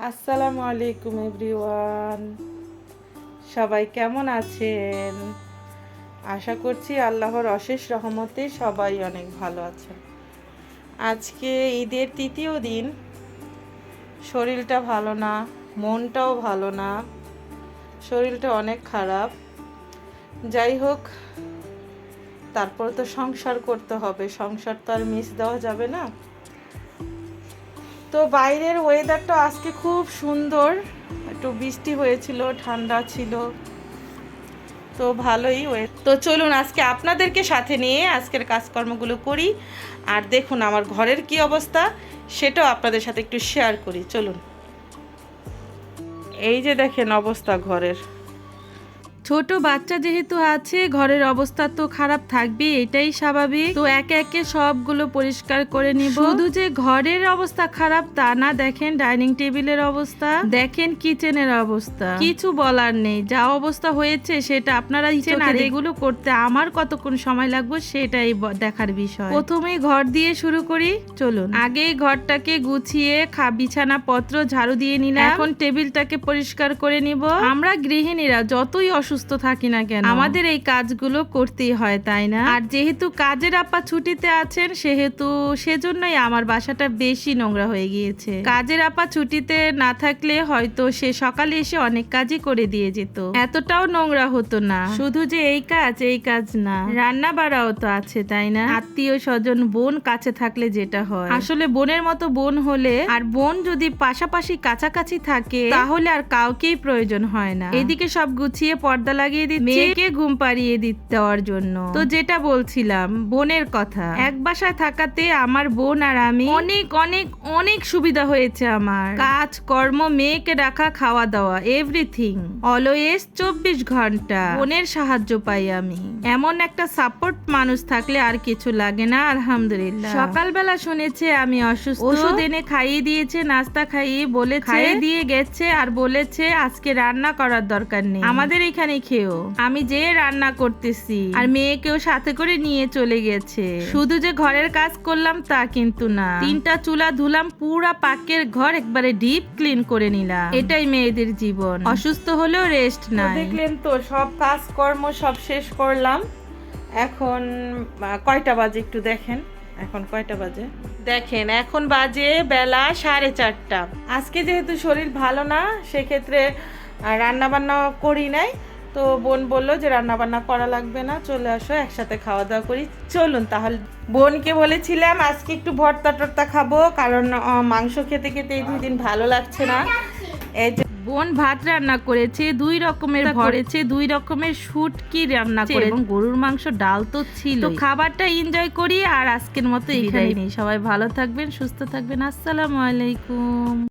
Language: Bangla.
আসসালামু আলাইকুম এভরিওয়ান, সবাই কেমন আছেন? আশা করছি আল্লাহর অশেষ রহমতে সবাই অনেক ভালো আছেন। আজকে ঈদের তৃতীয় দিন, শরীরটা ভালো না, মনটাও ভালো না, শরীরটা অনেক খারাপ। যাই হোক, তারপর তো সংসার করতে হবে, সংসার তো আর মিস দেওয়া যাবে না। তো বাইরের ওয়েদারটা আজকে খুব সুন্দর, একটু বৃষ্টি হয়েছিল, ঠান্ডা ছিল, তো ভালোই তো চলুন আজকে আপনাদেরকে সাথে নিয়ে আজকের কাজকর্মগুলো করি, আর দেখুন আমার ঘরের কি অবস্থা সেটাও আপনাদের সাথে একটু শেয়ার করি। চলুন। এই যে দেখেন অবস্থা ঘরের। ছোট বাচ্চা যেহেতু আছে, ঘরের অবস্থা তো খারাপ থাকবে, এটাই স্বাভাবিক। তো একে একে সবগুলো পরিষ্কার করে নিব। শুধু যে ঘরের অবস্থা খারাপ তা না, দেখেন ডাইনিং টেবিলের অবস্থা, দেখেন কিচেনের অবস্থা, কিছু বলার নেই। যা অবস্থা হয়েছে সেটা আপনারা ইচ্ছেন, আর এগুলো করতে আমার কতক্ষণ সময় লাগবে সেটাই দেখার বিষয়। প্রথমে ঘর দিয়ে শুরু করি, চলুন। আগে ঘরটাকে গুছিয়ে বিছানা পত্র ঝাড়ু দিয়ে নিলাম, এখন টেবিলটাকে পরিষ্কার করে নিব। আমরা গৃহিণীরা যতই অসুস্থ থাকি না কেন, আমাদের এই কাজগুলো করতেই হয়, তাই না? আর যেহেতু কাজের আপা ছুটিতে আছেন, সেজন্যই আমার বাসাটা বেশি নোংরা হয়ে গিয়েছে। কাজের আপা ছুটিতে না থাকলে হয়তো সে সকালে এসে অনেক কাজই করে দিয়ে যেত, এতটাও নোংরা হতো না। শুধু যে এই কাজ না, রান্না বাড়াও তো আছে, তাই না? আত্মীয় স্বজন, বোন কাছে থাকলে যেটা হয়, আসলে বোনের মতো বোন হলে, আর বোন যদি পাশাপাশি কাছাকাছি থাকে, তাহলে আর কাউকেই প্রয়োজন হয় না। এদিকে সব গুছিয়ে পর্দা লাগিয়ে দিচ্ছি মেয়েকে ঘুম পাড়িয়ে দেওয়ার জন্য। তো যেটা বলছিলাম, বোনের কথা, এক বাসায় থাকাতে আমার বোন আর আমি অনেক অনেক অনেক সুবিধা হয়েছে আমার। কাজ কর্ম, মেয়েকে রাখা, খাওয়া দাওয়া, এভরিথিং অলওয়েজ 24 ঘন্টা বোনের সাহায্য পাই আমি। এমন একটা সাপোর্ট মানুষ থাকলে আর কিছু লাগে না, আলহামদুলিল্লাহ। সকালবেলা শুনেছে আমি অসুস্থ, ওষুধ এনে খাইয়ে দিয়েছে, নাস্তা খাইয়ে খাইয়ে দিয়ে গেছে, আর বলেছে আজকে রান্না করার দরকার নেই, আমাদের এখানে খেয়েও। আমি যে রান্না করতেছি, আর মেয়েকেও সাথে করে নিয়ে চলে গেছে। শুধু যে ঘরের কাজ করলাম তা কিন্তু না, 3টা চুলা ধুলাম, পুরা পাকের ঘর একবারে ডিপ ক্লিন করে নিলাম। এটাই মেয়েদের জীবন, অসুস্থ হলেও রেস্ট নাই। দেখলেন তো, সব কাজ কর্ম সব শেষ করলাম। এখন কয়টা বাজে একটু দেখেন, এখন কয়টা বাজে দেখেন, এখন বাজে বেলা 4:30। আজকে যেহেতু শরীর ভালো না, সেক্ষেত্রে রান্না বান্না করি নাই। তো বোন বললো যে রান্না বান্না করা লাগবে না, চলে আসো একসাথে খাওয়া দাওয়া করি। চলুন তাহলে। বোনকে বলেছিলাম আজকে একটু ভর্তা টর্তা খাবো, কারণ মাংস খেতে খেতে এই 2 দিন ভালো লাগছে না। এই যে বোন ভাত রান্না করেছে, 2 রকমের ভরেছে, 2 রকমের শুটকি রান্না করে, এবং গরুর মাংস, ডাল তো ছিল। তো খাবারটা এনজয় করি, আর আজকের মতো এখানেই। সবাই ভালো থাকবেন, সুস্থ থাকবেন। আসসালামু আলাইকুম।